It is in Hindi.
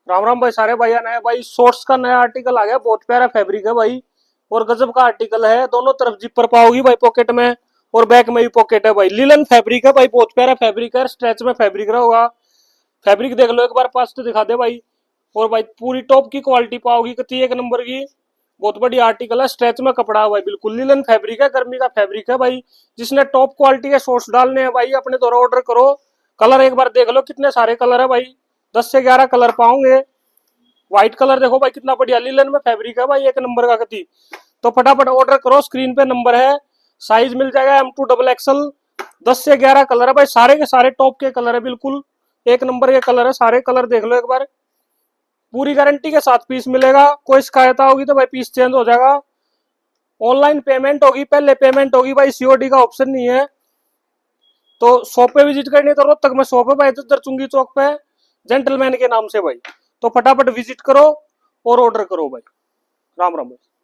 राम राम भाई, सारे भैया नया भाई शॉर्ट्स का नया आर्टिकल आ गया। बहुत प्यारा फैब्रिक है भाई और गजब का आर्टिकल है। दोनों तरफ जिपर पाओगी भाई, पॉकेट में और बैक में भी पॉकेट है भाई। लिलन फैब्रिक है भाई, बहुत प्यारा फैब्रिक है। स्ट्रेच में फैब्रिक रहा होगा। फैब्रिक देख लो एक बार, पास तो दिखा दे भाई। और भाई पूरी टॉप की क्वालिटी पाओगी, कति एक नंबर की। बहुत बढ़िया आर्टिकल है। स्ट्रेच में कपड़ा है भाई, बिल्कुल लिलन फैब्रिक है, गर्मी का फैब्रिक है भाई। जिसने टॉप क्वालिटी के शॉर्ट्स डालने हैं भाई, अपने द्वारा ऑर्डर करो। कलर एक बार देख लो, कितने सारे कलर है भाई। 10 से 11 कलर पाओगे। व्हाइट कलर देखो भाई, कितना बढ़िया लिलन में फैब्रिक है भाई, एक नंबर का कति। तो फटाफट ऑर्डर करो, स्क्रीन पे नंबर है। साइज मिल जाएगा M2XXL। 10 से 11 कलर है भाई, सारे के सारे टॉप के कलर है, बिल्कुल एक नंबर के कलर है। सारे कलर देख लो एक बार। पूरी गारंटी के साथ पीस मिलेगा। कोई शिकायत होगी तो भाई पीस चेंज हो जाएगा। ऑनलाइन पेमेंट होगी, पहले पेमेंट होगी भाई, सीओडी का ऑप्शन नहीं है। तो शॉप पे विजिट करनी है तो रोहतक में शॉप है भाई, चुंगी चौक पे, जेंटलमैन के नाम से भाई। तो फटाफट विजिट करो और ऑर्डर करो भाई। राम राम भाई।